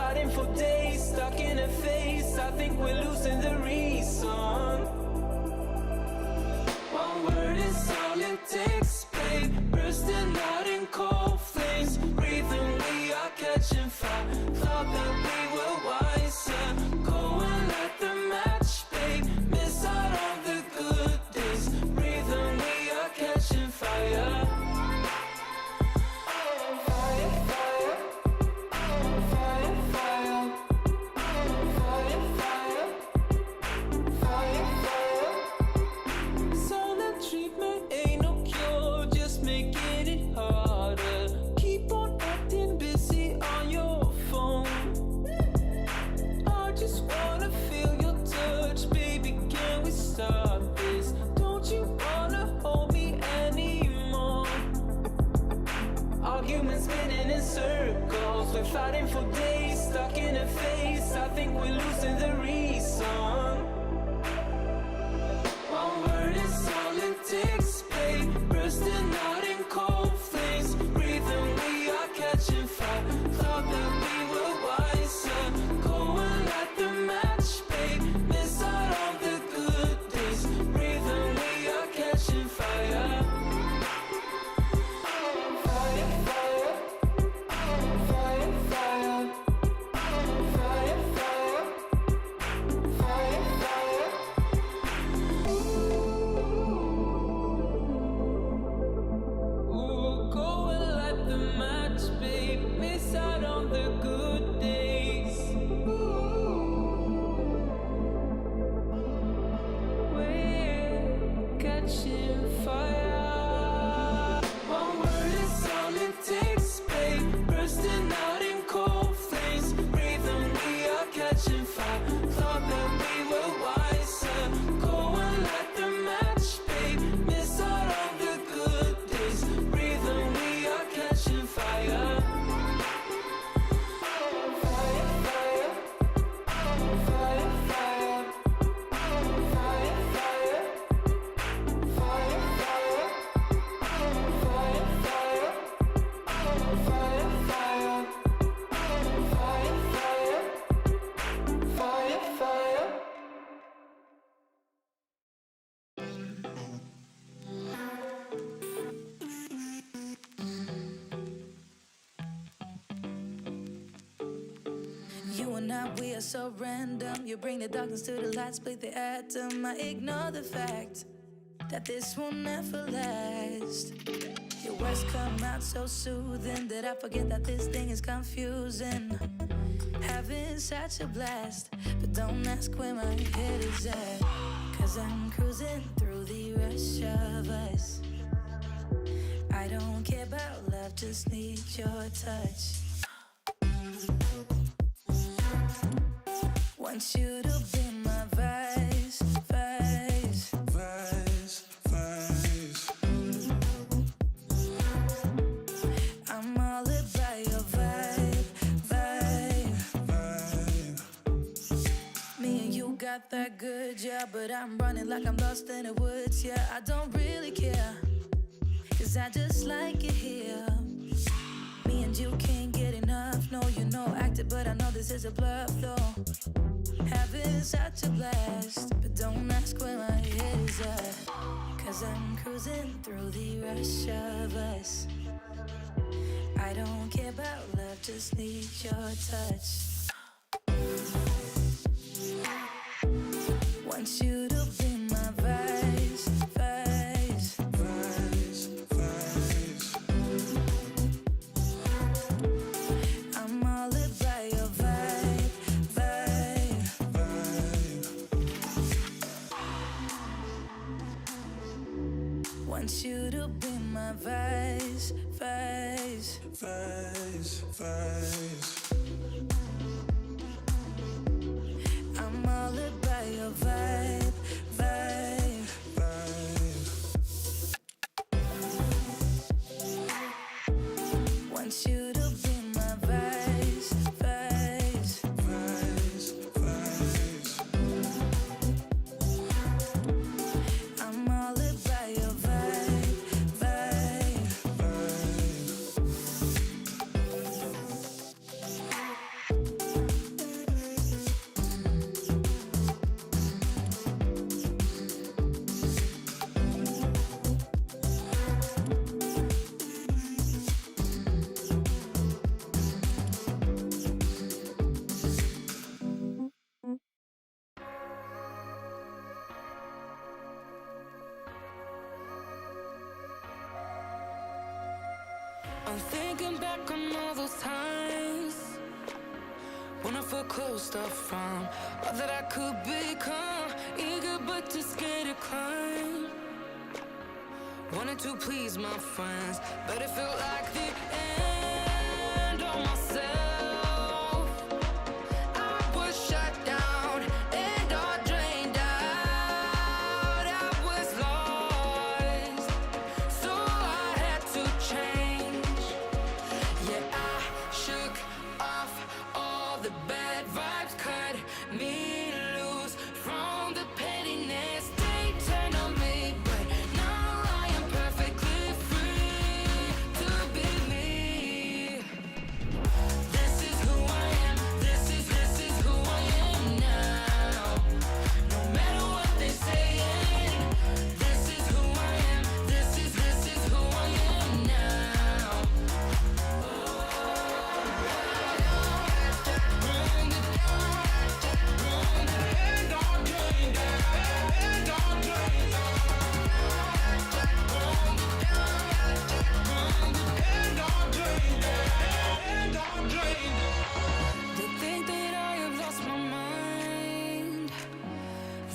fighting for days, stuck in a phase. I think we're losing the reason. One word is all it takes, babe. Bursting out in cold flames, breathing, we are catching fire. Thought that we were wiser, go and light the match, babe. Miss out on the good days, breathing, we are catching fire. We're fighting for days, stuck in a phase. I think we're losing the reason. One word is all it takes, babe. Bursting out in cold flames, breathing, we are catching fire. Thought that we were wiser, go and light the match, babe. Miss out on the good days, breathing, we are catching fire. We are so random. You bring the darkness to the light, split the atom. I ignore the fact that this will never last. Your words come out so soothing that I forget that this thing is confusing. Having such a blast, but don't ask where my head is at. Cause I'm cruising through the rush of us. I don't care about love, just need your touch. Want you to be my vice, vice, vice, vice. I'm all about your vibe, vibe, vibe. Me and you got that good, yeah, but I'm running like I'm lost in the woods, yeah. I don't really care, cause I just like it here. Me and you can't get enough, no, you know, acted, but I know this is a bluff, though. Having such a blast, but don't ask where my head is at. Cause I'm cruising through the rush of us. I don't care about love, just need your touch. Want you to be my vice, vice, vice, vice. I'm all about your vibe, vibe, vibe. Want you to be my vice, vice, vice, vice. I'm all about your vibe, vibe, vibe. Want you to be my vice, vice, vice, vice. I'm all about your vibe, vibe, vibe. stuff from all that I could become. Eager but too scared to climb. Wanted to please my friends, but it felt like the end of myself. I was shut down and all drained out. I was lost, so I had to change. Yeah, I shook off all the bad vibes, cut me loose from the pettiness they turned on me. But now I am perfectly free to be me. This is who I am. This is who I am now. No matter what they say, this is who I am. This is who I am now. They think that I have lost my mind,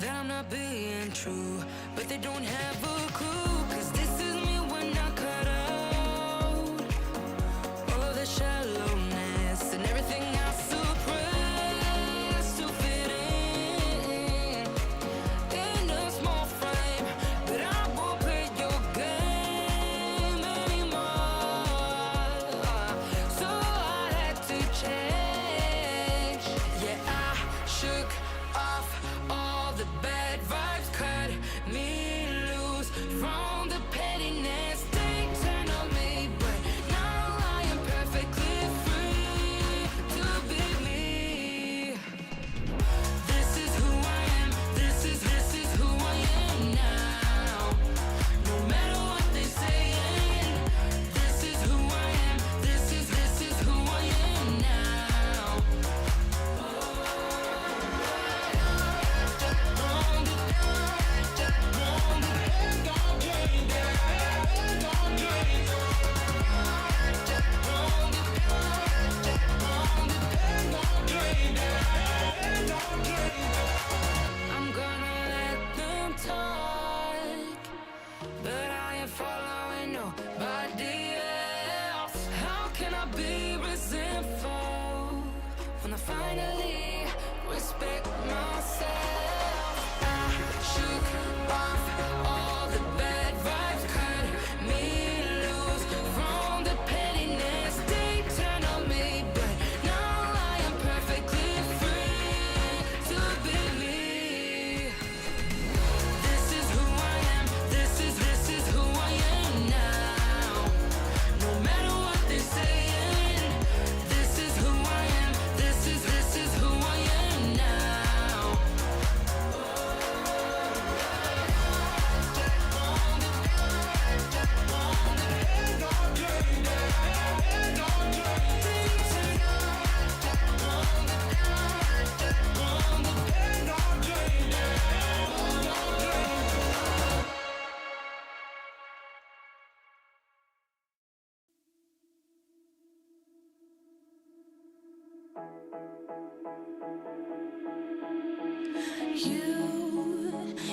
that I'm not being true, but they don't have a clue. Cause this is me when I cut out all of the shallowness and everything I suppress to fit in a small frame. But I won't play your game anymore, so I had to change. Yeah, I shook off all the bad vibes, cut me loose from the pettiness they turned on me. But now I am perfectly free to be me. This is who I am. This is who I am now. No matter what they say, this is who I am. This is who I am now. I'm gonna let them talk, but I am following nobody else. How can I be resentful when I finally respect myself? I shook off all the bad vibes, cut me loose from the pettiness they turned on me. But now I am perfectly free to be me. This is who I am. This is who I am now. No matter what they say, this is who I am. This is who I am now.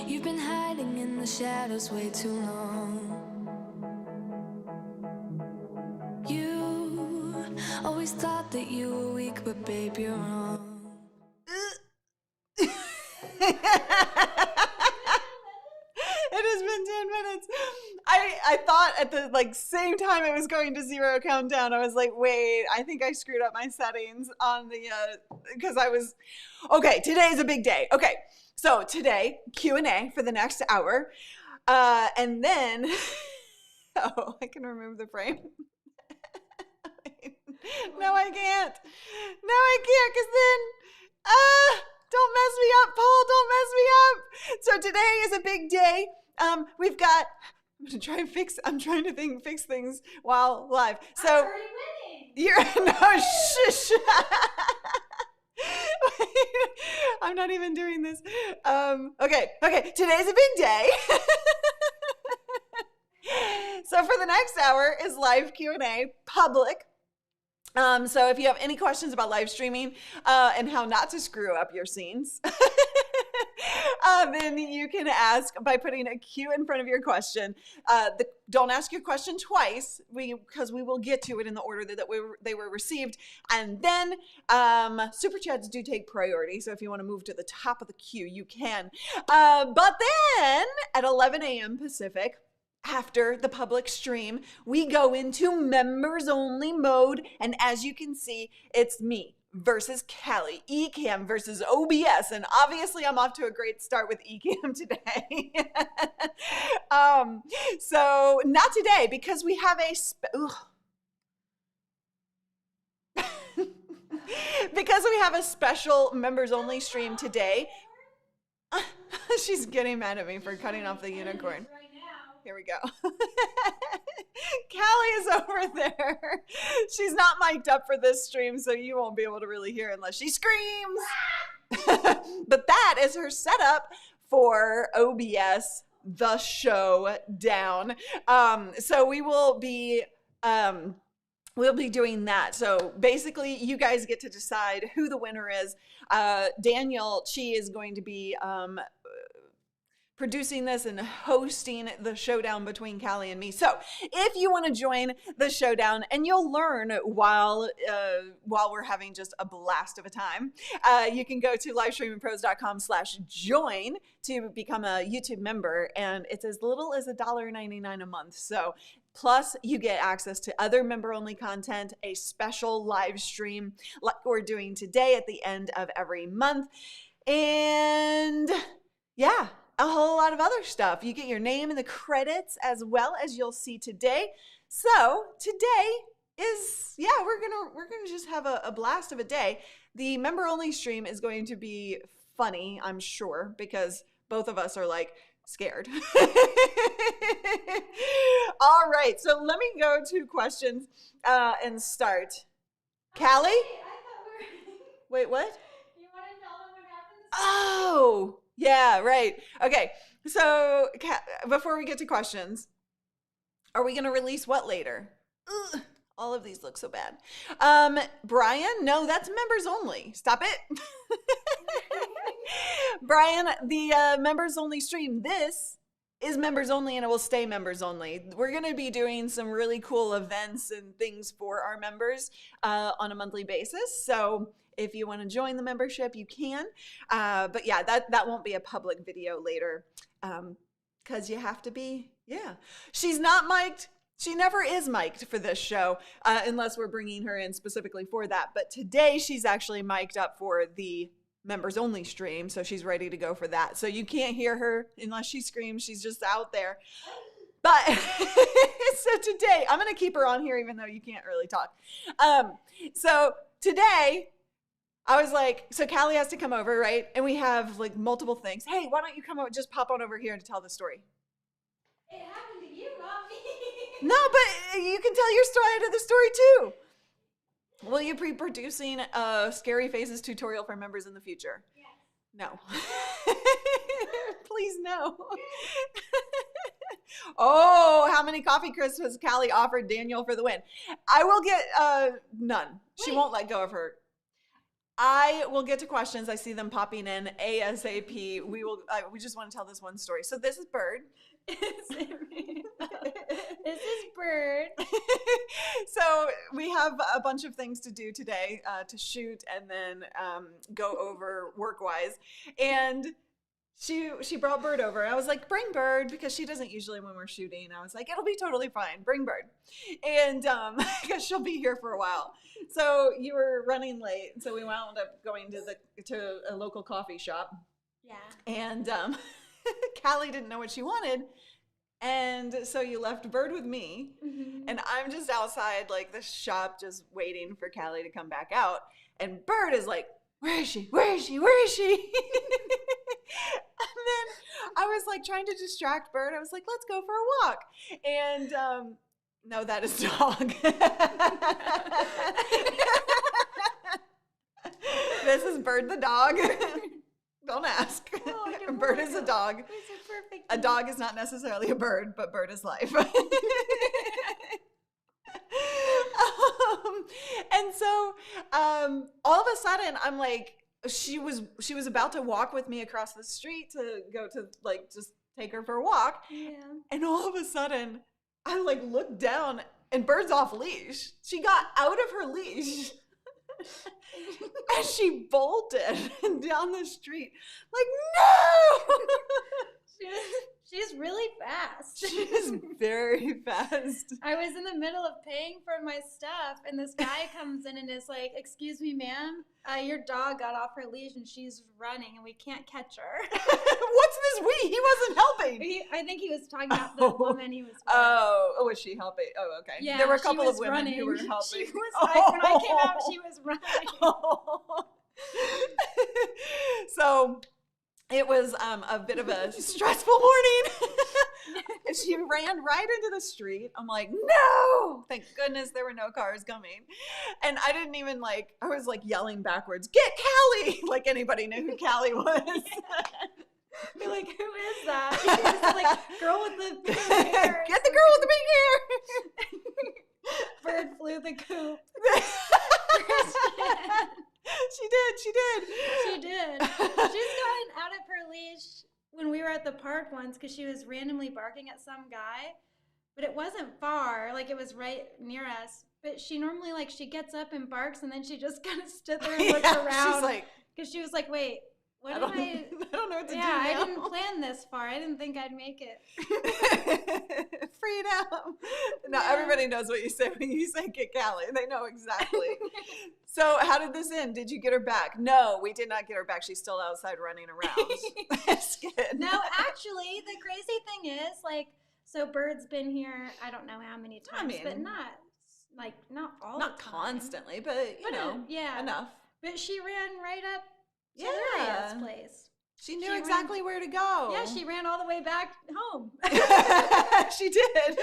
You've been hiding in the shadows way too long. You always thought that you were weak, but babe, you're wrong. It has been 10 minutes. I thought at the same time it was going to 0 countdown, I was like, wait, I think I screwed up my settings on the because I was okay. Today is a big day. Okay, so today Q&A for the next hour, and then oh, I can remove the frame. No, I can't. No, I can't, because then don't mess me up, Paul. Don't mess me up. So today is a big day. We've got. I'm trying to fix things while live. So I'm already winning. you're no shush. I'm not even doing this. Okay. Today's a big day. So for the next hour is live Q&A, public. So if you have any questions about live streaming and how not to screw up your scenes, then you can ask by putting a Q in front of your question. Don't ask your question twice because we will get to it in the order that they were received. And then super chats do take priority. So if you want to move to the top of the queue, you can. But then at 11 a.m. Pacific, after the public stream, we go into members only mode. And as you can see, it's me versus Callie, Ecamm versus OBS. And obviously I'm off to a great start with Ecamm today. So not today because we have a, because we have a special members only stream today. She's getting mad at me for cutting off the unicorn. Here we go. Callie is over there. She's not mic'd up for this stream, so you won't be able to really hear unless she screams. But that is her setup for OBS, the showdown. So we will be we'll be doing that. So basically, you guys get to decide who the winner is. Daniel Chi is going to be producing this and hosting the showdown between Callie and me. So if you want to join the showdown, and you'll learn while we're having just a blast of a time, you can go to livestreamingpros.com/join to become a YouTube member, and it's as little as $1.99 a month. So plus you get access to other member-only content, a special live stream like we're doing today at the end of every month, and yeah, a whole lot of other stuff. You get your name in the credits as well, as you'll see today. So today is, yeah, we're gonna just have a blast of a day. The member only stream is going to be funny, I'm sure, because both of us are like scared. All right, so let me go to questions and start. Callie? Wait, what? You want to tell them what happens? Oh, yeah, right. Okay, so before we get to questions, are we going to release what later? Ugh, all of these look so bad. Brian, no, that's members only. Stop it. Brian, the members only stream, this is members only, and it will stay members only. We're going to be doing some really cool events and things for our members on a monthly basis. So if you want to join the membership, you can. But yeah, that won't be a public video later because you have to be, yeah. She's not mic'd. She never is mic'd for this show unless we're bringing her in specifically for that. But today she's actually mic'd up for the members only stream, so she's ready to go for that. So you can't hear her unless she screams. She's just out there. But so today, I'm going to keep her on here even though you can't really talk. So today, I was like, so Callie has to come over, right? And we have like multiple things. Hey, why don't you come over, just pop on over here to tell the story. It happened to you, not me. No, but you can tell your side of the story too. Will you be producing a Scary Faces tutorial for members in the future? Yes. No. Please no. Oh, how many coffee crisps has Callie offered Daniel for the win? I will get none. She won't let go of her. I will get to questions. I see them popping in ASAP. We just want to tell this one story. So this is Bird. This is Bird. So we have a bunch of things to do today to shoot and then go over work-wise. And she brought Bird over. I was like, bring Bird, because she doesn't usually when we're shooting. I was like, it'll be totally fine. Bring Bird. And because she'll be here for a while. So you were running late. So we wound up going to a local coffee shop. Yeah. And Callie didn't know what she wanted. And so you left Bird with me. Mm-hmm. And I'm just outside like the shop just waiting for Callie to come back out. And Bird is like, where is she? Where is she? Where is she? And then I was like trying to distract Bird. I was like, let's go for a walk. And no, that is dog. This is Bird the dog. Don't ask. Oh, Bird is a dog. It's a perfect A dog is not necessarily a bird, but bird is life. And all of a sudden I'm like, she was about to walk with me across the street to go to like just take her for a walk. Yeah. And all of a sudden I like looked down and Bird's off leash. She got out of her leash. And she bolted down the street like, no. She's really fast. She is very fast. I was in the middle of paying for my stuff, and this guy comes in and is like, "Excuse me, ma'am, your dog got off her leash and she's running, and we can't catch her." What's this we? He wasn't helping. I think he was talking about the woman he was with. Oh, was she helping? Oh, okay. Yeah, there were a she couple was of women running. who were helping. She was, when I came out, she was running. So it was a bit of a stressful morning. She ran right into the street. I'm like, no! Thank goodness there were no cars coming. And I didn't even like, I was like yelling backwards, get Callie! Like anybody knew who Callie was. You're like, who is that? It's like, girl with the big hair. Get the girl with the big hair! Bird flew the coop. She did. She did. She's gotten out of her leash when we were at the park once because she was randomly barking at some guy, but it wasn't far. Like, it was right near us. But she normally, like, she gets up and barks, and then she just kind of stood there and looked around. She's like, because she was like, wait, what I did don't know what to do now. I didn't plan this far. I didn't think I'd make it. Freedom. No, Yeah. everybody knows what you say when you say get Callie. They know exactly. So how did this end? Did you get her back? No, we did not get her back. She's still outside running around. Just kidding. No, actually, the crazy thing is, like, so Bird's been here, I don't know how many times, but not all Not the time. constantly, but you know, yeah. enough. But she ran right up to Yeah. Luria's place. She knew She exactly where to go. Yeah, she ran all the way back home. She did.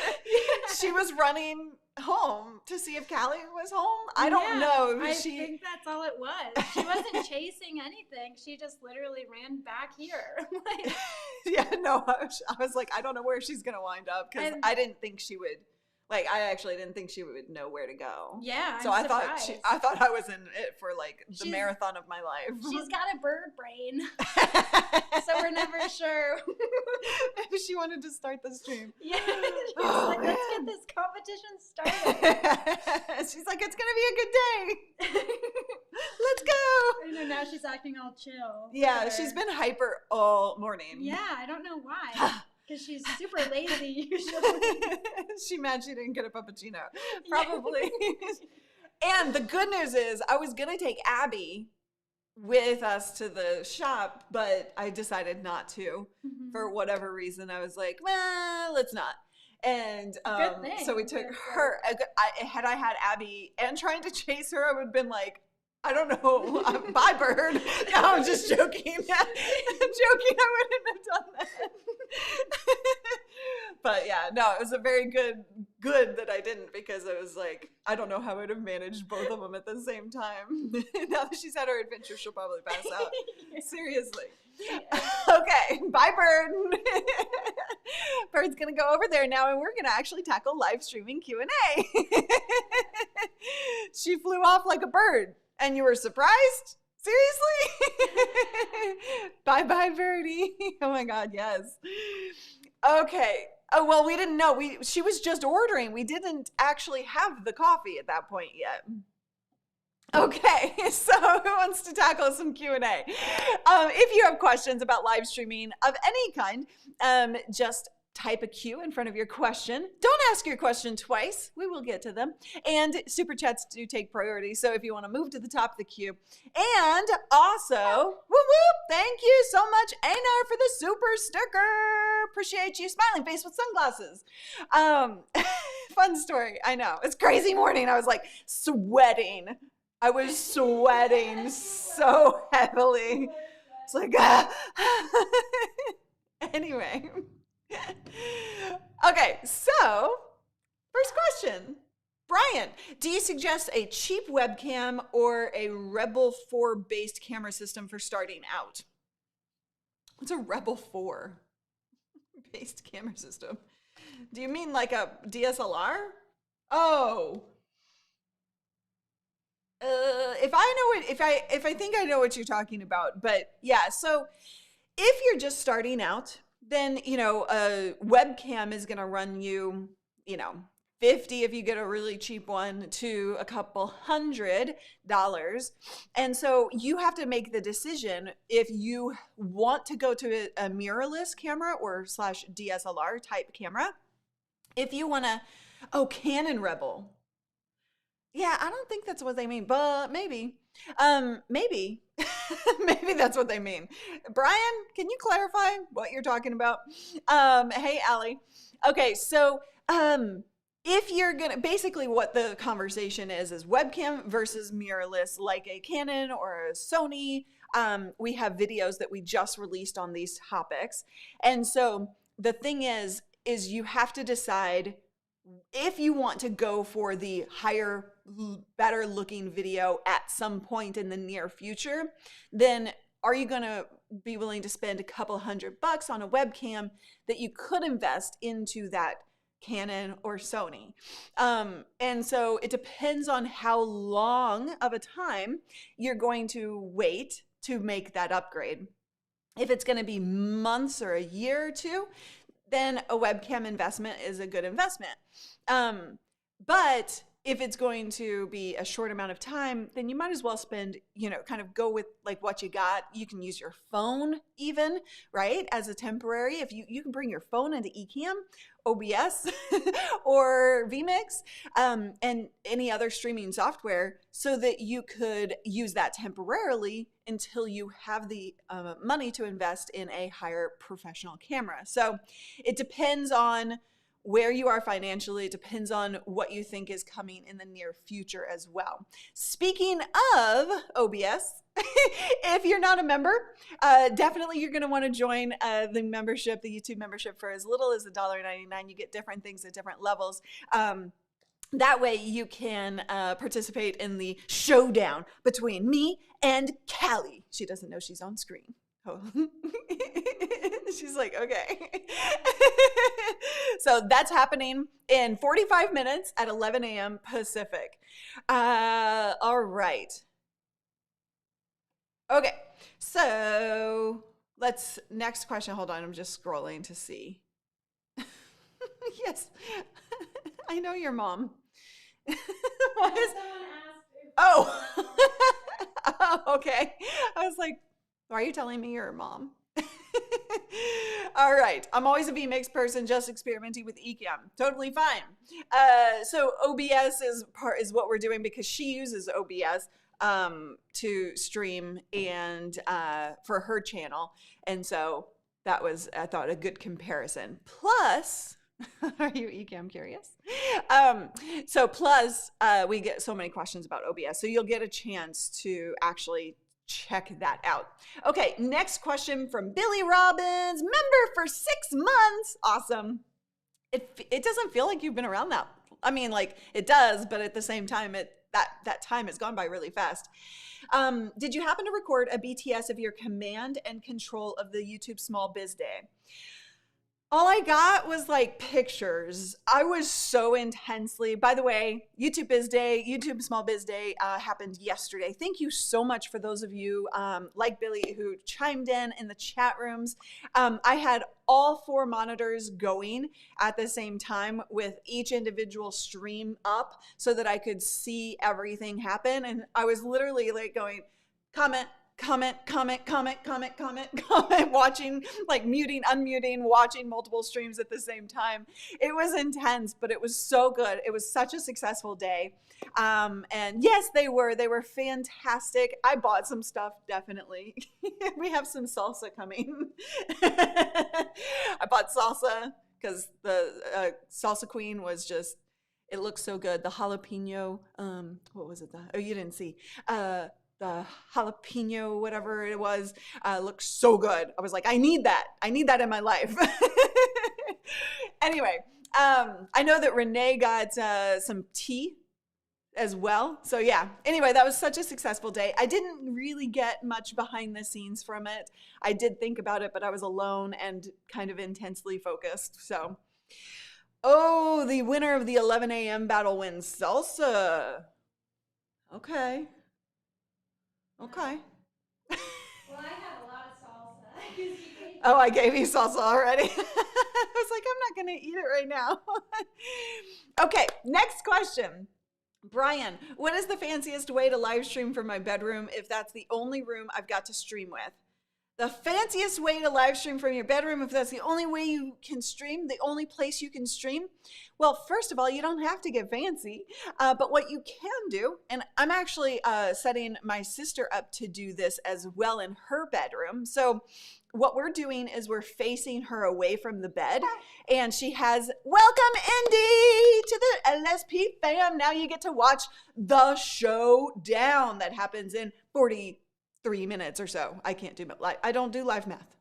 She was running home to see if Callie was home. I don't know. I think that's all it was. She wasn't chasing anything. She just literally ran back here. Like, Yeah, no, I was like, I don't know where she's gonna wind up because I didn't think she would. Like, I actually didn't think she would know where to go. yeah, So I'm I surprised. thought I was in it for like the She's- marathon of my life. She's got a bird brain, so we're never sure. Maybe she wanted to start the stream. Yeah, she's Oh, like, let's man. get this competition started. She's like, it's gonna be a good day. Let's go. I know, now she's acting all chill. Yeah, With she's her- been hyper all morning. Yeah, I don't know why. Because she's super lazy usually. She mad she didn't get a puppuccino. Probably. And the good news is I was gonna take Abby with us to the shop, but I decided not to Mhm. for whatever reason. I was like, well, let's not. And Good thing. so we took Good her. Had I had Abby and trying to chase her, I would have been like, I don't know, bye, Bird. No, I'm just joking. I'm joking. I wouldn't have done that. But yeah, no, it was a very good that I didn't, because it was like, I don't know how I would have managed both of them at the same time. Now that she's had her adventure, she'll probably pass out. Seriously. Okay, bye, Bird. Bird's gonna go over there now, and we're gonna actually tackle live streaming Q&A. She flew off like a bird, and you were surprised? Seriously? Bye, Birdie. Oh my God, yes. Okay. Oh, well, we didn't know. She was just ordering. We didn't actually have the coffee at that point yet. Okay, so who wants to tackle some Q&A? If you have questions about live streaming of any kind, just type a Q in front of your question. Don't ask your question twice. We will get to them. And super chats do take priority, so if you want to move to the top of the queue. And also, whoop whoop, thank you so much, Einar, for the super sticker. Appreciate you. Smiling face with sunglasses. Fun story. I know. It's crazy morning. I was like sweating. I was sweating so heavily. It's like, Anyway. Okay, so first question. Brian, do you suggest a cheap webcam or a Rebel 4 based camera system for starting out? What's a Rebel 4 based camera system? Do you mean like a DSLR? Oh. if I know it, if I think I know what you're talking about, but yeah, so if you're just starting out, then, you know, a webcam is going to run you, you know, 50 if you get a really cheap one to a couple $100. And so you have to make the decision if you want to go to a mirrorless camera or slash DSLR type camera. If you want to, oh, Canon Rebel. Yeah, I don't think that's what they mean, but maybe. Maybe. Maybe that's what they mean. Brian, can you clarify what you're talking about? Hey, Allie. Okay, so if you're gonna, basically what the conversation is webcam versus mirrorless, like a Canon or a Sony. We have videos that we just released on these topics. And so the thing is you have to decide if you want to go for the higher, better looking video at some point in the near future, then are you going to be willing to spend a couple $100 on a webcam that you could invest into that Canon or Sony? And so it depends on how long of a time you're going to wait to make that upgrade. If it's going to be months or a year or two, then a webcam investment is a good investment. But if it's going to be a short amount of time, then you might as well spend, you know, kind of go with like what you got. You can use your phone even, right, as a temporary. If you can bring your phone into Ecamm, OBS, or vMix, and any other streaming software, so that you could use that temporarily until you have the money to invest in a higher professional camera. So it depends on where you are financially. It depends on what you think is coming in the near future as well. Speaking of OBS, if you're not a member, definitely you're going to want to join the membership, the YouTube membership, for as little as $1.99. You get different things at different levels. That way you can participate in the showdown between me and Callie. She doesn't know she's on screen. Oh. She's like, okay. So that's happening in 45 minutes at 11 a.m. Pacific. All right. Okay. So next question. Hold on. I'm just scrolling to see. Yes. I know your mom. Why is... Oh. Oh, okay. I was like, why are you telling me you're a mom? All right. I'm always a vMix person, just experimenting with Ecamm. Totally fine. So OBS is what we're doing because she uses OBS to stream and for her channel. And so that was, I thought, a good comparison. Plus, are you Ecamm curious? So plus, we get so many questions about OBS. So you'll get a chance to actually check that out. Okay, next question from Billy Robbins, member for 6 months. Awesome. It doesn't feel like you've been around that. I mean, like it does, but at the same time, that time has gone by really fast. Did you happen to record a BTS of your command and control of the YouTube Small Biz Day? All I got was like pictures. I was so intensely, by the way, YouTube Biz Day, YouTube Small Biz Day happened yesterday. Thank you so much for those of you like Billy who chimed in the chat rooms. I had all 4 monitors going at the same time with each individual stream up so that I could see everything happen. And I was literally like going, comment, watching, like muting, unmuting, watching multiple streams at the same time. It was intense, but it was so good. It was such a successful day. And yes, they were fantastic. I bought some stuff, definitely. We have some salsa coming. I bought salsa because the salsa queen was just, it looked so good. The jalapeno, what was it? Oh, you didn't see. The jalapeno, whatever it was, looked so good. I was like, I need that. I need that in my life. Anyway, I know that Renee got some tea as well. So yeah, anyway, that was such a successful day. I didn't really get much behind the scenes from it. I did think about it, but I was alone and kind of intensely focused. So, oh, the winner of the 11 a.m. battle wins salsa. Okay. Okay. Well, I have a lot of salsa. 'Cause you gave Oh, I gave you salsa already. I was like, I'm not going to eat it right now. Okay, next question. Brian, what is the fanciest way to live stream from my bedroom if that's the only room I've got to stream with? The fanciest way to live stream from your bedroom, if that's the only way you can stream, the only place you can stream? Well, first of all, you don't have to get fancy, but what you can do, and I'm actually setting my sister up to do this as well in her bedroom. So what we're doing is we're facing her away from the bed, and she has, welcome Indy to the LSP fam. Now you get to watch the showdown that happens in 43 minutes or so. I can't do I don't do live math.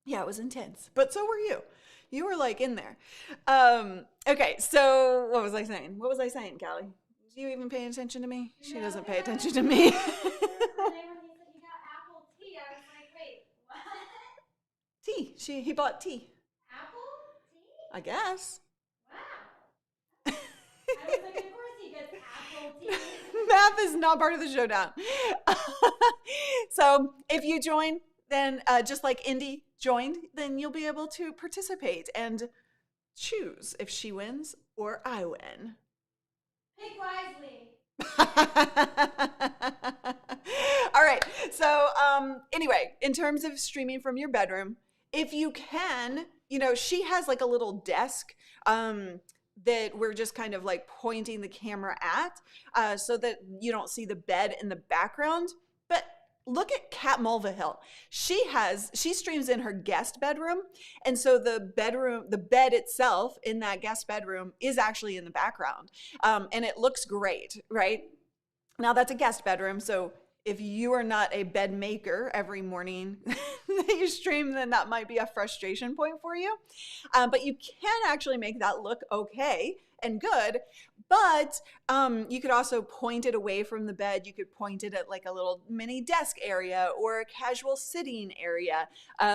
Yeah, it was intense, but so were you. You were like in there. Okay, so what was I saying? What was I saying, Callie? Do you even pay attention to me? She doesn't pay attention to me. when he said he got apple tea, I was like, wait, what? Tea. He bought tea. Apple tea? I guess. Wow. I was like, of course he gets apple tea. Math is not part of the showdown. So if you join, then just like Indy joined, then you'll be able to participate and choose if she wins or I win. Pick wisely. All right. So anyway, in terms of streaming from your bedroom, if you can, she has like a little desk that we're just kind of like pointing the camera at so that you don't see the bed in the background. But look at Kat Mulvihill. She streams in her guest bedroom. And so the bed itself in that guest bedroom is actually in the background. And it looks great, right? Now that's a guest bedroom. So if you are not a bed maker every morning that you stream, then that might be a frustration point for you. But you can actually make that look okay and good. But you could also point it away from the bed. You could point it at like a little mini desk area or a casual sitting area,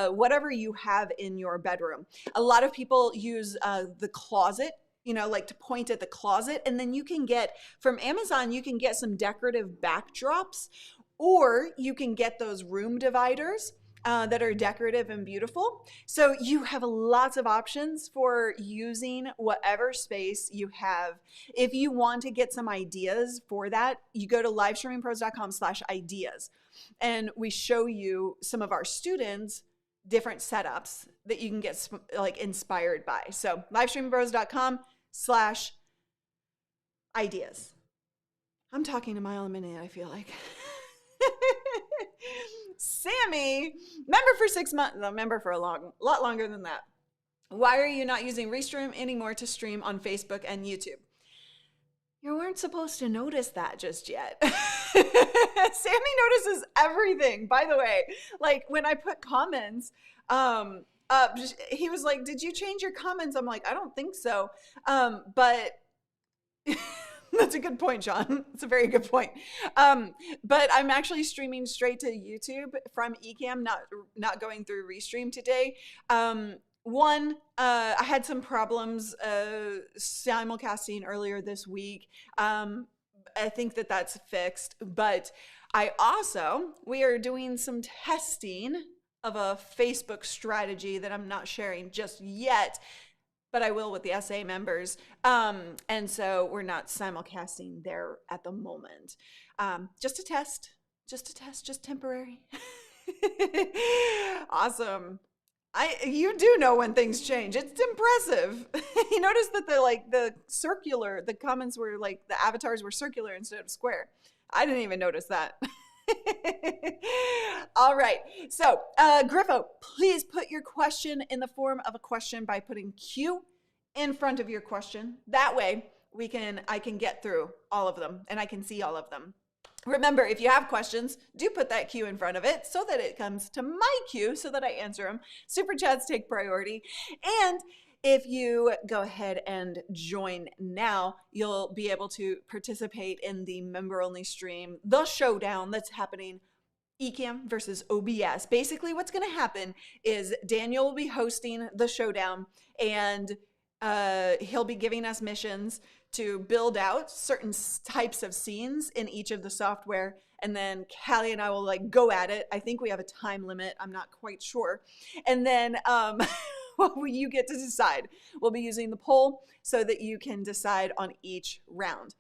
whatever you have in your bedroom. A lot of people use the closet, like to point at the closet. And then you can get, from Amazon, you can get some decorative backdrops, or you can get those room dividers that are decorative and beautiful. So you have lots of options for using whatever space you have. If you want to get some ideas for that, you go to livestreamingpros.com/ideas, and we show you some of our students different setups that you can get like inspired by. So livestreamingpros.com/ideas. I'm talking a mile a minute, I feel like. Sammy, member for 6 months, no, member for a lot longer than that. Why are you not using Restream anymore to stream on Facebook and YouTube? You weren't supposed to notice that just yet. Sammy notices everything, by the way. Like when I put comments up, he was like, did you change your comments? I'm like, I don't think so. But that's a good point, John. It's a very good point. But I'm actually streaming straight to YouTube from Ecamm, not going through Restream today. I had some problems simulcasting earlier this week. I think that's fixed. But we are doing some testing of a Facebook strategy that I'm not sharing just yet, but I will with the SA members. And so we're not simulcasting there at the moment. Just a test, just temporary. Awesome. You do know when things change. It's impressive. You notice that the comments were like, the avatars were circular instead of square. I didn't even notice that. All right. So, Griffo, please put your question in the form of a question by putting Q in front of your question. That way I can get through all of them and I can see all of them. Remember, if you have questions, do put that Q in front of it so that it comes to my queue so that I answer them. Super chats take priority. And if you go ahead and join now, you'll be able to participate in the member-only stream, the showdown that's happening, Ecamm versus OBS. Basically, what's going to happen is Daniel will be hosting the showdown, and he'll be giving us missions to build out certain types of scenes in each of the software. And then Callie and I will like go at it. I think we have a time limit. I'm not quite sure. And then you get to decide. We'll be using the poll so that you can decide on each round.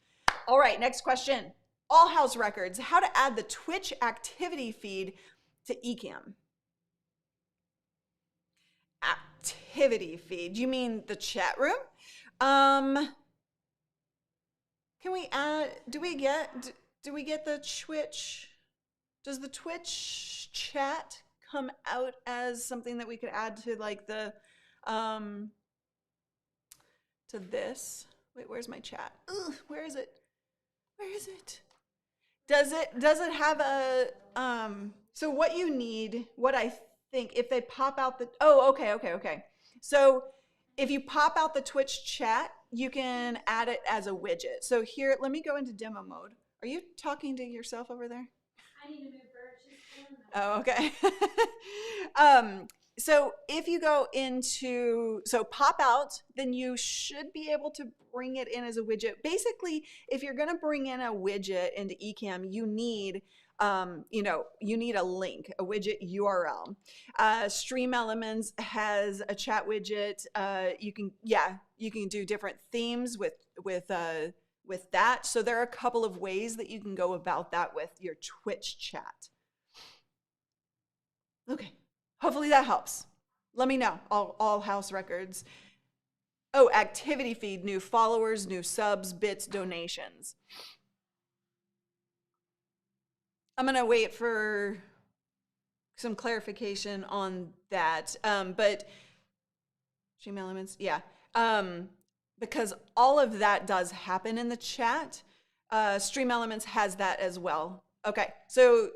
All right, next question. All house records, how to add the Twitch activity feed to Ecamm. Activity feed, you mean the chat room? Can we add, do we get the Twitch, does the Twitch chat come out as something that we could add to like the, to this? Wait, where's my chat? Ugh, where is it? Where is it? Does it have a, so what you need, what I think, if they pop out the, oh, okay. So if you pop out the Twitch chat, you can add it as a widget. So here, let me go into demo mode. Are you talking to yourself over there? I need to move her. She's feeling Oh, okay. So if you go into, so pop out, then you should be able to bring it in as a widget. Basically, if you're going to bring in a widget into Ecamm, you need, you need a link, a widget URL. Stream Elements has a chat widget. You can do different themes with that. So there are a couple of ways that you can go about that with your Twitch chat. Okay. Hopefully that helps. Let me know. All house records. Oh, activity feed, new followers, new subs, bits, donations. I'm going to wait for some clarification on that. But Stream Elements, yeah. Because all of that does happen in the chat. Stream Elements has that as well. Okay, so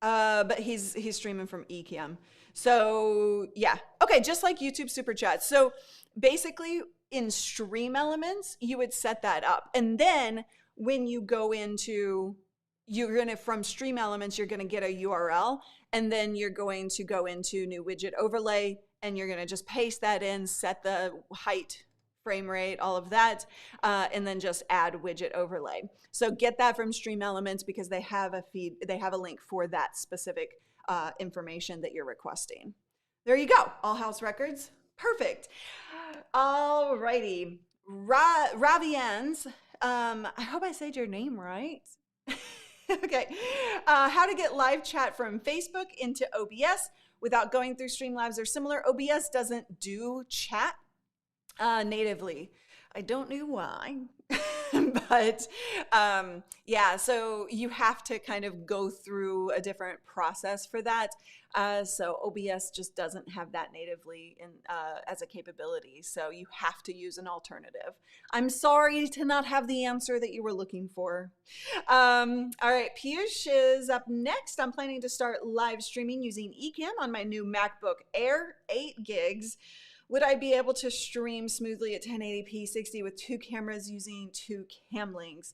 but he's streaming from Ecamm. So yeah, okay, just like YouTube Super Chat. So basically in Stream Elements, you would set that up. And then when you go into, from Stream Elements, you're gonna get a URL, and then you're going to go into new widget overlay, and you're gonna just paste that in, set the height, frame rate, all of that, and then just add widget overlay. So get that from Stream Elements because they have a feed, they have a link for that specific information that you're requesting. There you go, all house records, perfect. All righty, Raviens, I hope I said your name right. Okay, how to get live chat from Facebook into OBS without going through Streamlabs or similar. OBS doesn't do chat natively. I don't know why, but yeah, so you have to kind of go through a different process for that. So OBS just doesn't have that natively in, as a capability. So you have to use an alternative. I'm sorry to not have the answer that you were looking for. All right, Piyush is up next. I'm planning to start live streaming using Ecamm on my new MacBook Air 8 gigs. Would I be able to stream smoothly at 1080p 60 with 2 cameras using 2 cam links?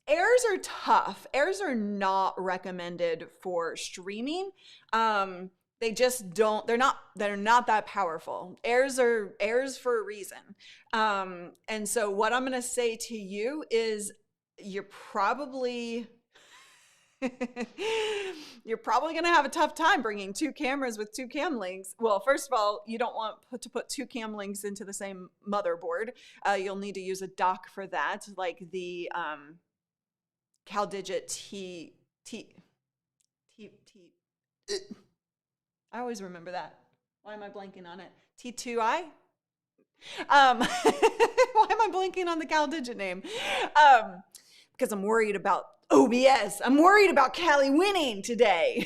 Airs are tough. Airs are not recommended for streaming. They just don't, they're not that powerful. Airs are airs for a reason. And so what I'm gonna say to you is you're probably going to have a tough time bringing 2 cameras with 2 cam links. Well, first of all, you don't want to put 2 cam links into the same motherboard. You'll need to use a dock for that, like the Caldigit I always remember that. Why am I blanking on it? T2i? Why am I blanking on the Caldigit name? Because I'm worried about OBS. I'm worried about Callie winning today.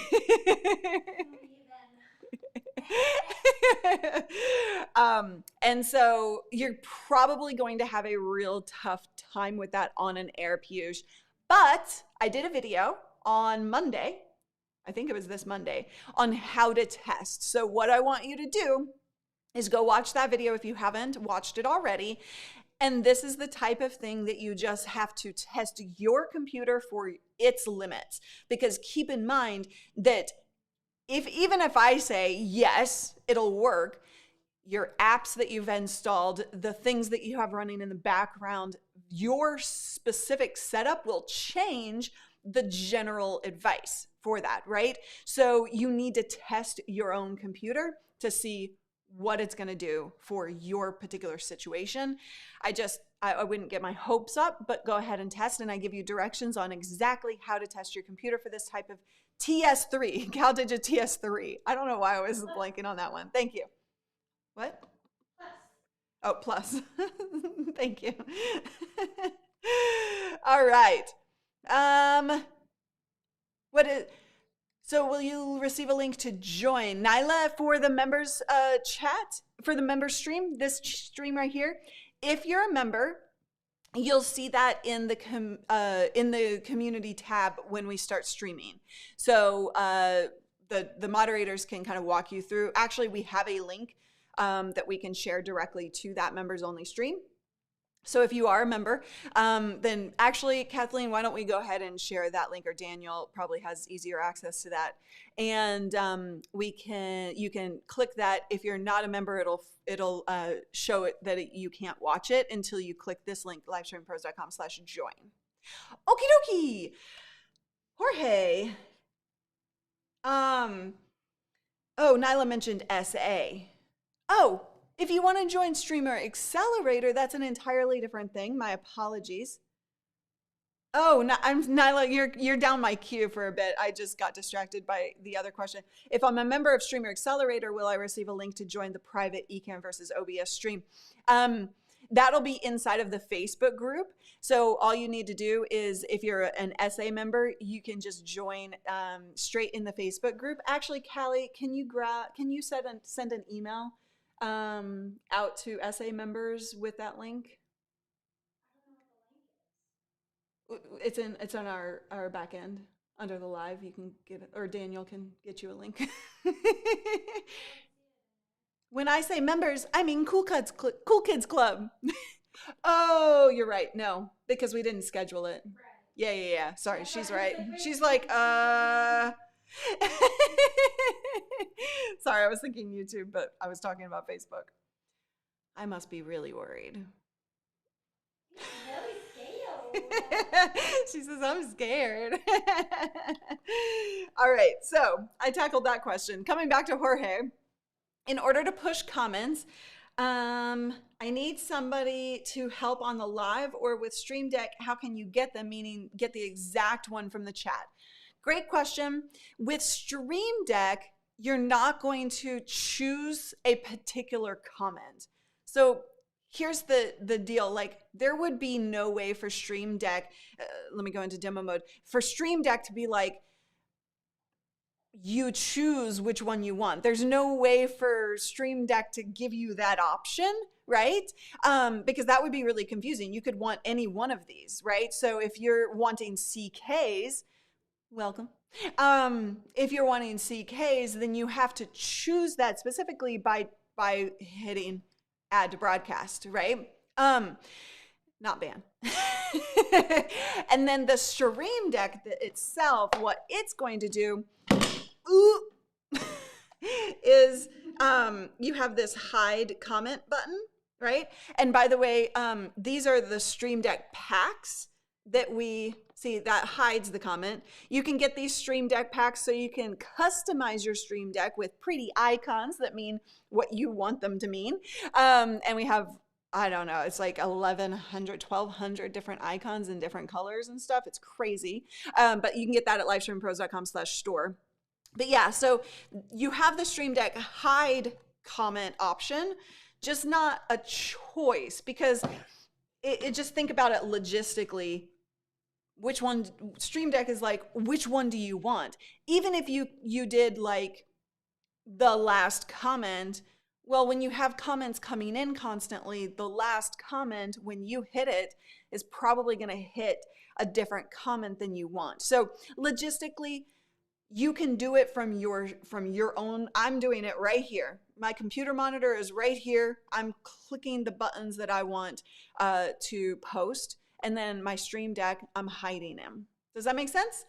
And so you're probably going to have a real tough time with that on an Air, Piyush. But I did a video on Monday, I think it was this Monday, on how to test. So what I want you to do is go watch that video if you haven't watched it already. And this is the type of thing that you just have to test your computer for its limits. Because keep in mind that even if I say, yes, it'll work, your apps that you've installed, the things that you have running in the background, your specific setup will change the general advice for that, right? So you need to test your own computer to see what it's going to do for your particular situation. I wouldn't get my hopes up, but go ahead and test, and I give you directions on exactly how to test your computer for this type of TS3, Caldigit TS3. I don't know why I was blanking on that one. Thank you. What? Plus. Oh, plus. Thank you. All right. So will you receive a link to join? Nyla, for the members chat, for the members stream, this stream right here, if you're a member, you'll see that in the community tab when we start streaming. So the moderators can kind of walk you through. Actually, we have a link that we can share directly to that members only stream. So if you are a member, then actually, Kathleen, why don't we go ahead and share that link, or Daniel probably has easier access to that. And you can click that. If you're not a member, it'll show it that you can't watch it until you click this link, livestreampros.com/join. Okie dokie. Jorge. Oh, Nyla mentioned SA. Oh, if you want to join Streamer Accelerator, that's an entirely different thing. My apologies. Oh, Nyla, you're down my queue for a bit. I just got distracted by the other question. If I'm a member of Streamer Accelerator, will I receive a link to join the private Ecamm versus OBS stream? That'll be inside of the Facebook group. So all you need to do is, if you're an SA member, you can just join straight in the Facebook group. Actually, Callie, can you send an email out to SA members with that link? It's on our back end under the live. You can get it, or Daniel can get you a link. When I say members, I mean Cool Kids Club. Oh, you're right. No, because we didn't schedule it. Yeah. Sorry, she's right. She's like, Sorry, I was thinking YouTube, but I was talking about Facebook. I must be really worried. She says, I'm scared. All right, so I tackled that question. Coming back to Jorge, in order to push comments, I need somebody to help on the live or with Stream Deck. How can you get them? Meaning get the exact one from the chat. Great question. With Stream Deck, you're not going to choose a particular comment. So here's the deal. Like, there would be no way for Stream Deck, let me go into demo mode, for Stream Deck to be like, you choose which one you want. There's no way for Stream Deck to give you that option, right? Because that would be really confusing. You could want any one of these, right? So if you're wanting CKs, welcome. If you're wanting CKs, then you have to choose that specifically by hitting add to broadcast, right? Not ban. And then the Stream Deck itself, what it's going to do is you have this hide comment button, right? And by the way, these are the Stream Deck packs that we see that hides the comment. You can get these Stream Deck packs so you can customize your Stream Deck with pretty icons that mean what you want them to mean. And we have, I don't know, it's like 1,200 different icons in different colors and stuff. It's crazy. But you can get that at livestreampros.com/store. But yeah, so you have the Stream Deck hide comment option, just not a choice, because it just think about it logistically. Which one, Stream Deck is like, which one do you want? Even if you did like the last comment, well, when you have comments coming in constantly, the last comment, when you hit it, is probably going to hit a different comment than you want. So logistically, you can do it from your own. I'm doing it right here. My computer monitor is right here. I'm clicking the buttons that I want to post. And then my Stream Deck, I'm hiding them. Does that make sense?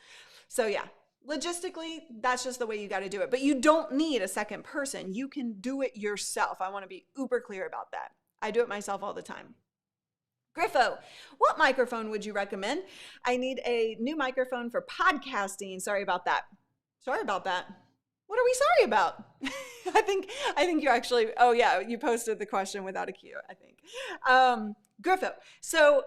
So yeah, logistically, that's just the way you got to do it. But you don't need a second person. You can do it yourself. I want to be uber clear about that. I do it myself all the time. Griffo, what microphone would you recommend? I need a new microphone for podcasting. Sorry about that. Sorry about that. What are we sorry about? I think you actually, oh yeah, you posted the question without a cue, I think. Griffo, so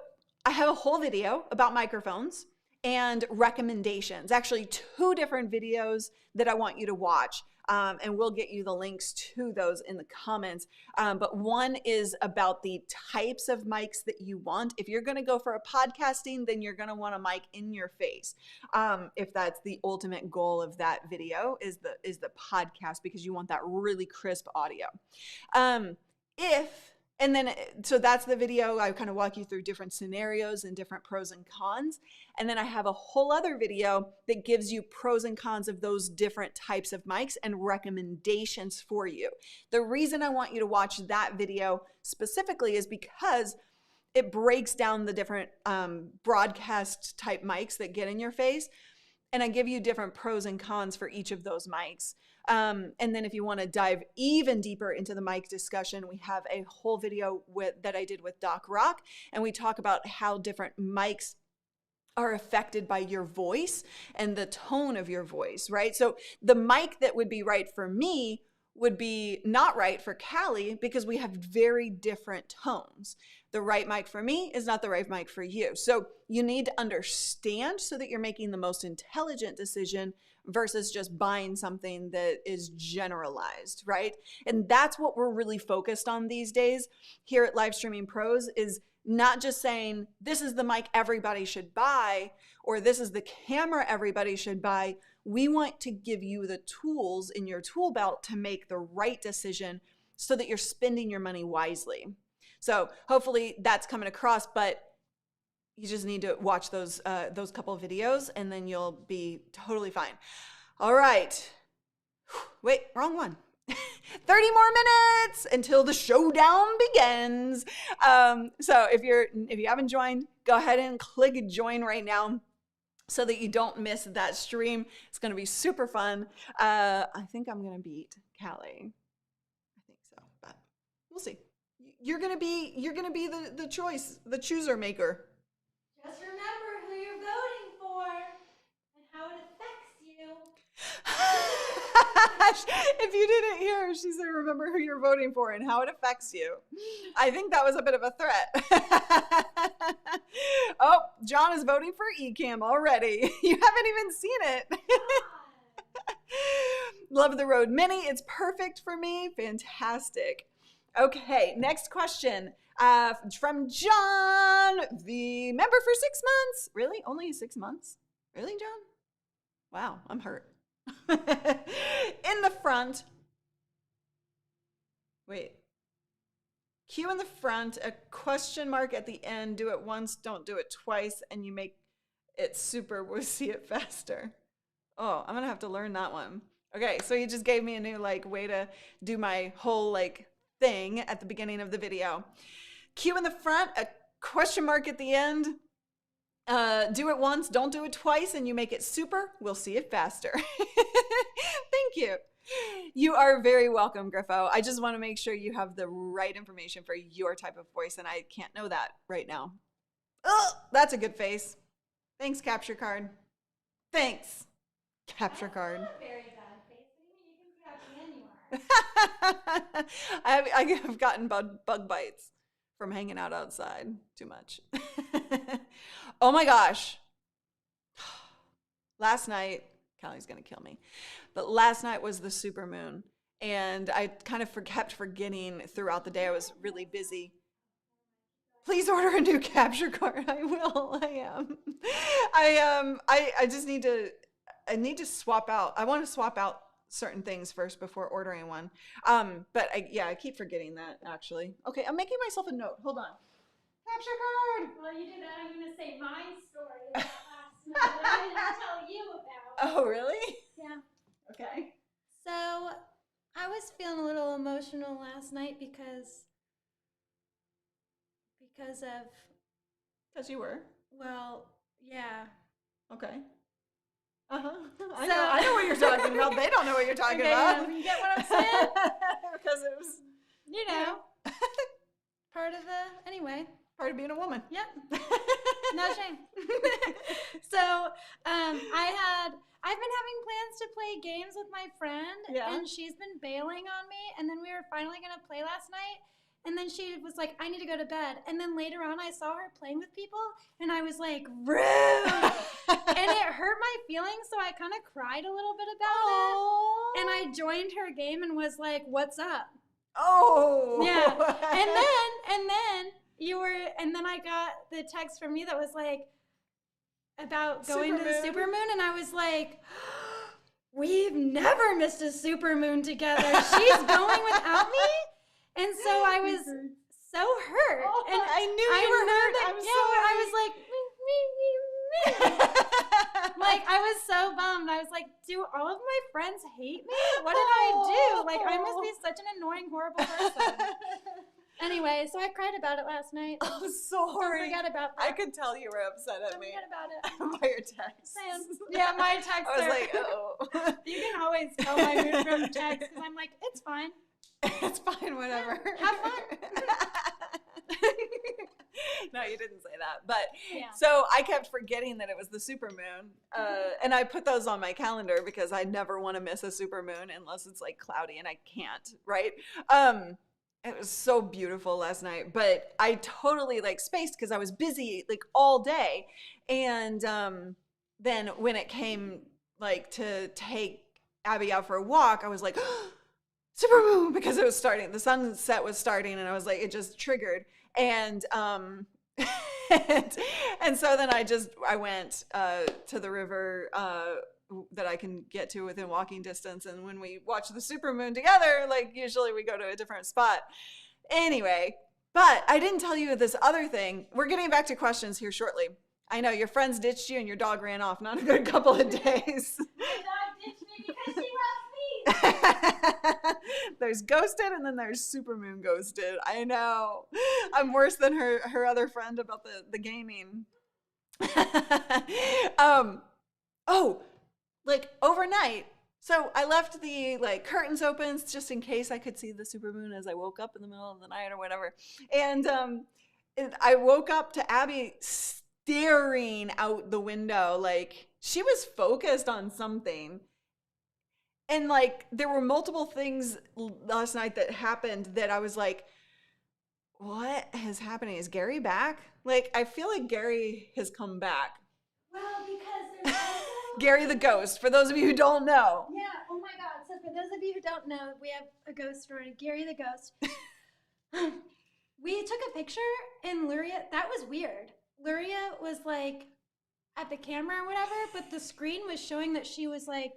I have a whole video about microphones and recommendations, actually 2 different videos that I want you to watch. And we'll get you the links to those in the comments. But one is about the types of mics that you want. If you're going to go for a podcasting, then you're going to want a mic in your face. If that's the ultimate goal of that video is the podcast, because you want that really crisp audio. So that's the video. I kind of walk you through different scenarios and different pros and cons. And then I have a whole other video that gives you pros and cons of those different types of mics and recommendations for you. The reason I want you to watch that video specifically is because it breaks down the different broadcast type mics that get in your face. And I give you different pros and cons for each of those mics. And then if you want to dive even deeper into the mic discussion, we have a whole video that I did with Doc Rock, and we talk about how different mics are affected by your voice and the tone of your voice, right? So the mic that would be right for me would be not right for Callie because we have very different tones. The right mic for me is not the right mic for you. So you need to understand so that you're making the most intelligent decision versus just buying something that is generalized, right? And that's what we're really focused on these days here at Live Streaming Pros, is not just saying this is the mic everybody should buy or this is the camera everybody should buy. We want to give you the tools in your tool belt to make the right decision so that you're spending your money wisely. So hopefully that's coming across, but you just need to watch those couple of videos and then you'll be totally fine. All right. Wait, wrong one. 30 more minutes until the showdown begins. So if you havenent joined, go ahead and click join right now so that you don't miss that stream. It's going to be super fun. I think I'm going to beat Callie. I think so, but we'll see. You're going to be the choice, the chooser maker. Just remember who you're voting for and how it affects you. If you didn't hear, she said, remember who you're voting for and how it affects you. I think that was a bit of a threat. Oh, John is voting for Ecamm already. You haven't even seen it. Love the Rode Mini. It's perfect for me. Fantastic. Okay, next question from John, the member for 6 months. Really? Only 6 months? Really, John? Wow, I'm hurt. In the front. Wait. Q in the front, a question mark at the end. Do it once, don't do it twice, and you make it super. We'll see it faster. Oh, I'm going to have to learn that one. Okay, so you just gave me a new way to do my whole thing at the beginning of the video. Q in the front, a question mark at the end. Do it once, don't do it twice, and you make it super. We'll see it faster. Thank you. You are very welcome, Griffo. I just want to make sure you have the right information for your type of voice, and I can't know that right now. Oh, that's a good face. Thanks, capture card. Thanks, capture card. Not a very bad face. You can catch me anywhere. I have gotten bug bites from hanging out outside too much. Oh my gosh. Last night, Callie's gonna kill me, but last night was the supermoon, and I kind of kept forgetting throughout the day. I was really busy. Please order a new capture card. I will. I am. I just need to swap out. I want to swap out certain things first before ordering one. But I keep forgetting that actually. Okay, I'm making myself a note. Hold on. Capture card. Well, you did that. I'm going to say my story about last night that I didn't tell you about. Oh, really? Yeah. Okay. So I was feeling a little emotional last night because of, Because you were. well, yeah. Okay. I know what you're talking about. They don't know what you're talking about. You get what I'm saying? Because it was, You know, part of anyway. part of being a woman. Yep. No shame. So, I've been having plans to play games with my friend, and she's been bailing on me, and then we were finally going to play last night, and then she was like, I need to go to bed, and then later on I saw her playing with people, and I was like, rude! And it hurt my feelings, so I kind of cried a little bit about it, and I joined her game and was like, what's up? Oh! Yeah. And then I got the text from you that was like, about going to the supermoon, and I was like, we've never missed a supermoon together. She's going without me? And so I was so hurt. And I knew you were hurt. I was like, like, I was so bummed. I was like, do all of my friends hate me? What did I do? Like, I must be such an annoying, horrible person. Anyway, so I cried about it last night. I'm sorry. Don't forget about that. I could tell you were upset at Don't me. forget about it. By your text. Yeah, my text. I was like, oh. You can always tell my mood from text because I'm like, it's fine. It's fine, whatever. Have fun. No, you didn't say that. But Yeah. so I kept forgetting that it was the supermoon. And I put those on my calendar because I never want to miss a supermoon unless it's like cloudy, and I can't, right? It was so beautiful last night, but I totally like spaced because I was busy like all day. And then when it came like to take Abby out for a walk, I was like, supermoon, because it was starting. The sunset was starting, and I was like, it just triggered. And and so then I went to the river that I can get to within walking distance. And when we watch the supermoon together, like usually we go to a different spot. Anyway, but I didn't tell you this other thing. We're getting back to questions here shortly. I know your friends ditched you and your dog ran off. Not a good couple of days. My dog ditched me because she loves me. There's ghosted and then there's supermoon ghosted. I know. I'm worse than her other friend about the gaming. Like overnight. So I left the like curtains open just in case I could see the supermoon as I woke up in the middle of the night or whatever. And I woke up to Abby staring out the window. Like she was focused on something. And like there were multiple things last night that happened that I was like, what is happening? Is Gary back? Like I feel like Gary has come back. Well, because there's also Gary the ghost, for those of you who don't know. Yeah, oh my God. So for those of you who don't know, we have a ghost story, Gary the ghost. We took a picture in Luria. That was weird. Luria was like at the camera or whatever, but the screen was showing that she was like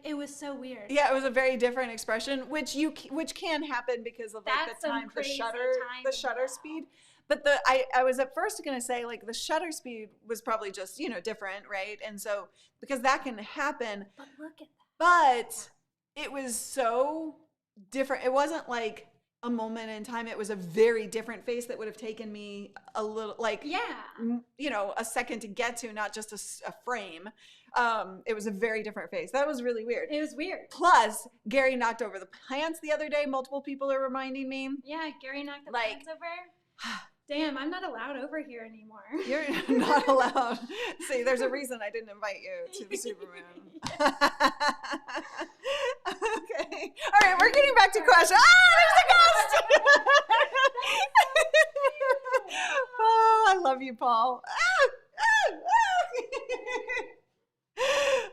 it was so weird. Yeah, it was a very different expression, which can happen because of like That's the time, crazy the shutter speed. But I was at first going to say like the shutter speed was probably just, different, right? And so because that can happen. But look at that. But it was so different. It wasn't like a moment in time. It was a very different face that would have taken me a little like, a second to get to, not just a frame. It was a very different face. That was really weird. It was weird. Plus, Gary knocked over the plants the other day. Multiple people are reminding me. Yeah, Gary knocked the plants over. Damn, I'm not allowed over here anymore. You're not allowed. See, there's a reason I didn't invite you to the supermoon. Okay. All right, we're getting back to questions. There's a ghost! Oh, I love you, Paul.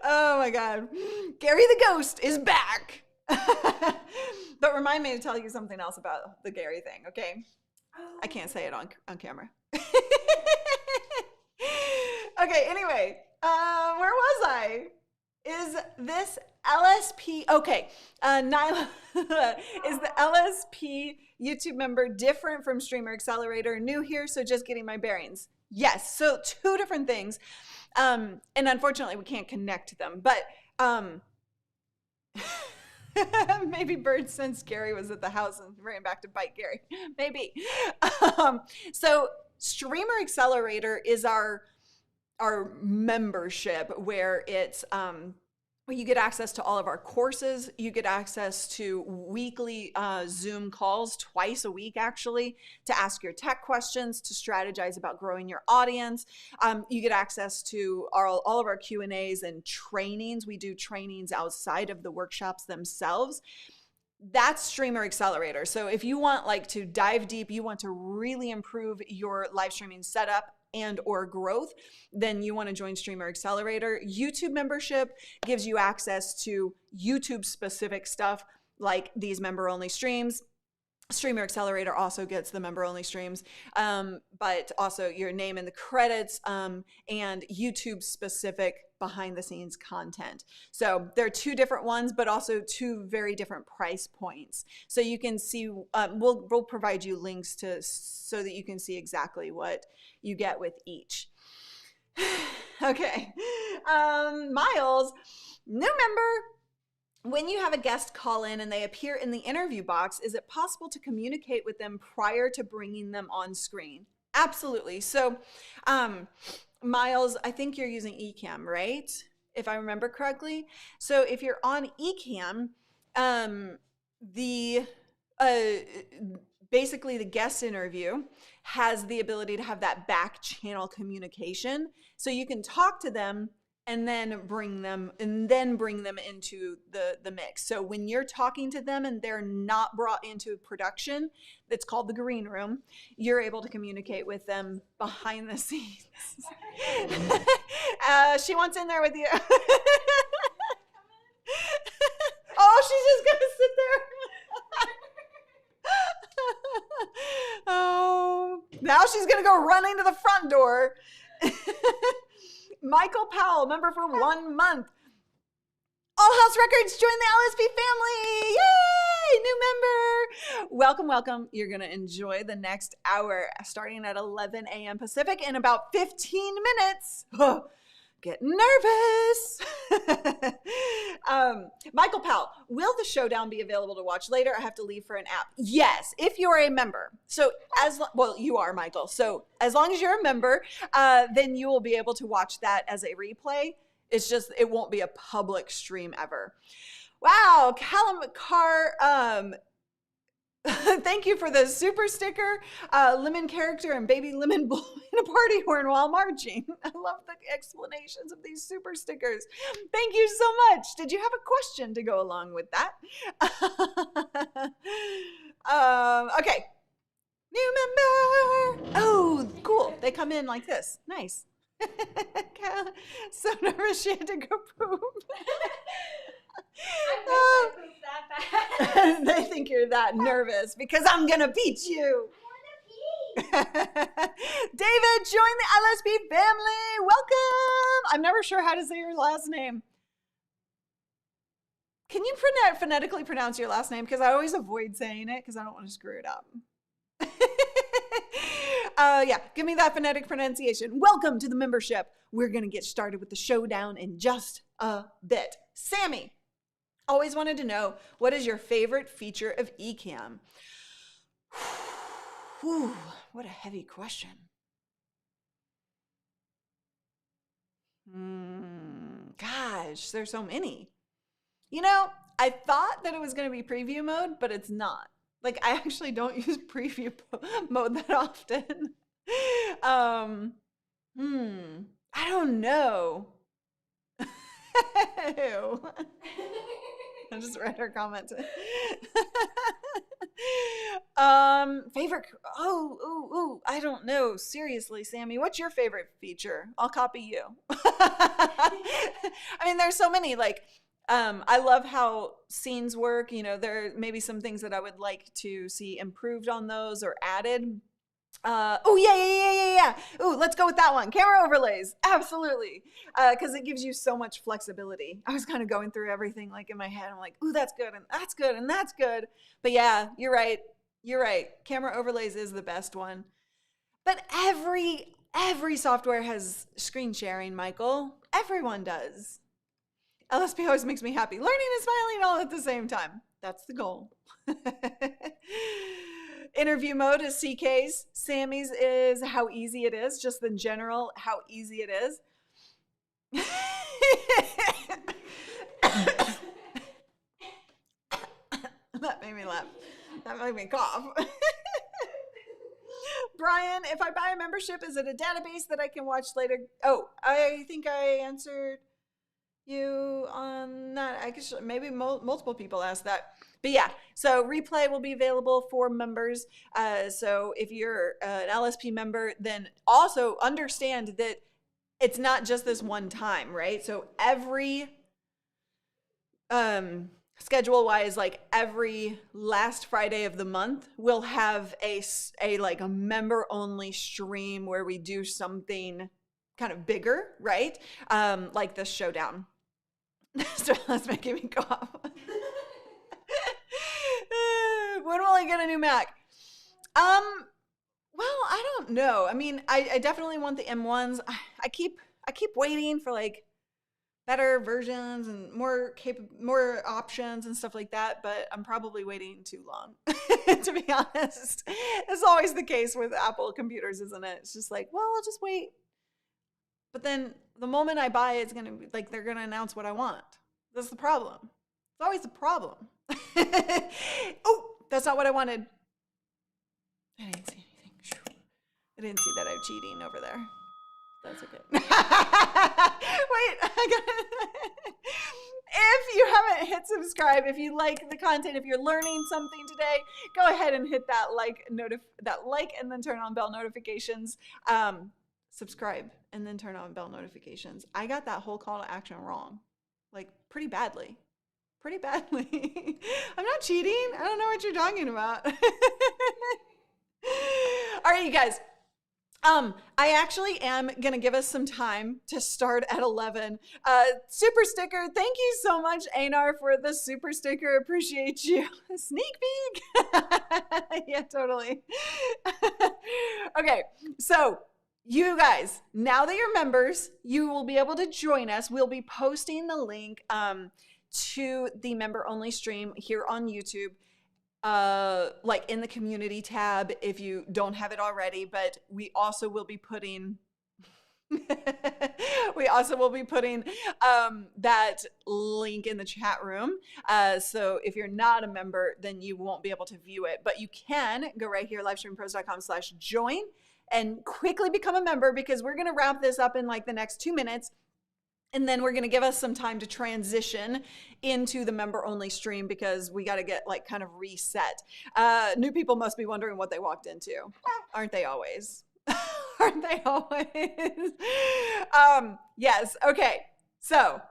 Oh my God. Gary the ghost is back. But remind me to tell you something else about the Gary thing, okay? I can't say it on camera. Okay, anyway, where was I? Is this LSP, okay, Nyla, is the LSP YouTube member different from Streamer Accelerator? New here, so just getting my bearings. Yes, so two different things. And unfortunately, we can't connect them, but maybe Bird sensed Gary was at the house and ran back to bite Gary. Maybe. So Streamer Accelerator is our our membership, where it's you get access to all of our courses. You get access to weekly Zoom calls, twice a week actually, to ask your tech questions, to strategize about growing your audience. You get access to all of our Q&As and trainings. We do trainings outside of the workshops themselves. That's Streamer Accelerator. So if you want like to dive deep, you want to really improve your live streaming setup and or growth, then you want to join Streamer Accelerator. YouTube membership gives you access to YouTube specific stuff like these member only streams. Streamer Accelerator also gets the member only streams, but also your name in the credits and YouTube specific behind the scenes content. So there are two different ones, but also two very different price points. So you can see, we'll provide you links so that you can see exactly what you get with each. Okay. Miles, new member. When you have a guest call in and they appear in the interview box, is it possible to communicate with them prior to bringing them on screen? Absolutely. So, Miles, I think you're using Ecamm, right? If I remember correctly. So if you're on Ecamm, basically the guest interview has the ability to have that back channel communication. So you can talk to them and then bring them into the mix. So when you're talking to them and they're not brought into production, that's called the green room, you're able to communicate with them behind the scenes. She wants in there with you. Oh, she's just gonna sit there. Oh, now she's gonna go running to the front door. Michael Powell, member for 1 month. All House Records, join the LSP family. Yay, new member. Welcome, welcome. You're going to enjoy the next hour starting at 11 a.m. Pacific in about 15 minutes. Oh, get nervous. Michael Powell, will the showdown be available to watch later? I have to leave for an app. Yes, if you're a member. So well, you are, Michael. So as long as you're a member, then you will be able to watch that as a replay. It's just, it won't be a public stream ever. Wow, Callum Carr, thank you for the super sticker, lemon character and baby lemon blowing a party horn while marching. I love the explanations of these super stickers. Thank you so much. Did you have a question to go along with that? Okay. New member. Oh, cool. They come in like this. Nice. So nervous she had to go poop. I wish I pooped that fast. They think you're that nervous because I'm gonna beat you. I want to pee. David, join the LSP family. Welcome. I'm never sure how to say your last name. Can you phonetically pronounce your last name? Because I always avoid saying it because I don't want to screw it up. Yeah, give me that phonetic pronunciation. Welcome to the membership. We're going to get started with the showdown in just a bit. Sammy, always wanted to know, what is your favorite feature of Ecamm? Whew, what a heavy question. Gosh, there's so many. You know, I thought that it was going to be preview mode, but it's not. Like, I actually don't use preview mode that often. I don't know. Ew. I just read her comment. Favorite, I don't know. Seriously, Sammy, what's your favorite feature? I'll copy you. I mean, there's so many, like, I love how scenes work. You know, there may be some things that I would like to see improved on those or added. Yeah. Ooh, let's go with that one. Camera overlays. Absolutely. Because it gives you so much flexibility. I was kind of going through everything like in my head. I'm like, ooh, that's good. And that's good. And that's good. But yeah, you're right. You're right. Camera overlays is the best one. But every software has screen sharing, Michael. Everyone does. LSP always makes me happy. Learning and smiling all at the same time. That's the goal. Interview mode is CK's. Sammy's is how easy it is, just in general, how easy it is. That made me laugh. That made me cough. Brian, if I buy a membership, is it a database that I can watch later? Oh, I think I answered you on that. I guess maybe multiple people asked that. But yeah, so replay will be available for members. So if you're an LSP member, then also understand that it's not just this one time, right? So every schedule wise, like every last Friday of the month, we'll have a like a member only stream where we do something kind of bigger, right? Like this showdown. So that's making me cough. When will I get a new Mac? Well, I don't know. I mean, I definitely want the M1s. I keep waiting for like better versions and more options and stuff like that, but I'm probably waiting too long. To be honest, it's always the case with Apple computers, isn't it? It's just like, well, I'll just wait. But then the moment I buy, it's gonna be like they're gonna announce what I want. That's the problem. It's always the problem. Oh, that's not what I wanted. I didn't see anything. I didn't see that I'm cheating over there. That's okay. Wait, I got if you haven't hit subscribe, if you like the content, if you're learning something today, go ahead and hit that like and then turn on bell notifications. Subscribe and then turn on bell notifications. I got that whole call to action wrong, like pretty badly. Pretty badly. I'm not cheating. I don't know what you're talking about. All right, you guys. I actually am going to give us some time to start at 11. Super sticker. Thank you so much, Einar, for the super sticker. Appreciate you. Sneak peek. Yeah, totally. Okay, so you guys, now that you're members, you will be able to join us. We'll be posting the link to the member only stream here on YouTube. Like in the community tab if you don't have it already, but we also will be putting that link in the chat room. So if you're not a member, then you won't be able to view it, but you can go right here, livestreampros.com/join, and quickly become a member, because we're going to wrap this up in like the next 2 minutes. And then we're going to give us some time to transition into the member only stream, because we got to get like kind of reset. New people must be wondering what they walked into. Aren't they always? Aren't they always? Yes. Okay. So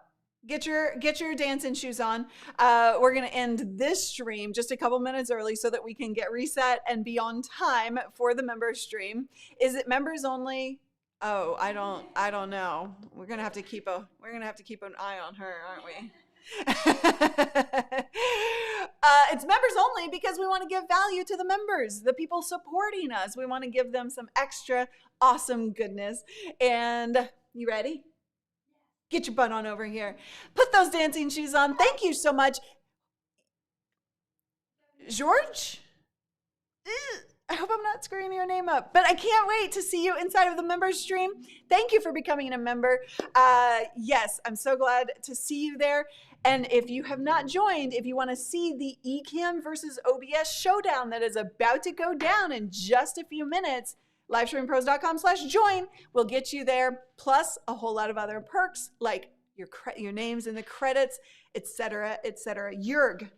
get your dancing shoes on. We're going to end this stream just a couple minutes early so that we can get reset and be on time for the member stream. Is it members only? Oh, I don't know. We're gonna have to keep an eye on her, aren't we? It's members only because we want to give value to the members, the people supporting us. We want to give them some extra awesome goodness. And you ready? Get your butt on over here. Put those dancing shoes on. Thank you so much, George. I hope I'm not screwing your name up, but I can't wait to see you inside of the members stream. Thank you for becoming a member. Yes, I'm so glad to see you there. And if you have not joined, if you want to see the Ecamm versus OBS showdown that is about to go down in just a few minutes, livestreampros.com/join will get you there, plus a whole lot of other perks like your names in the credits, etc., etc. Jurg.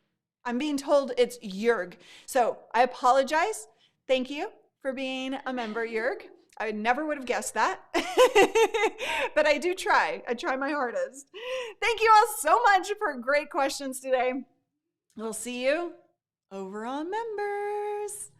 I'm being told it's Jurg. So I apologize. Thank you for being a member, Jurg. I never would have guessed that, but I do try. I try my hardest. Thank you all so much for great questions today. We'll see you over on members.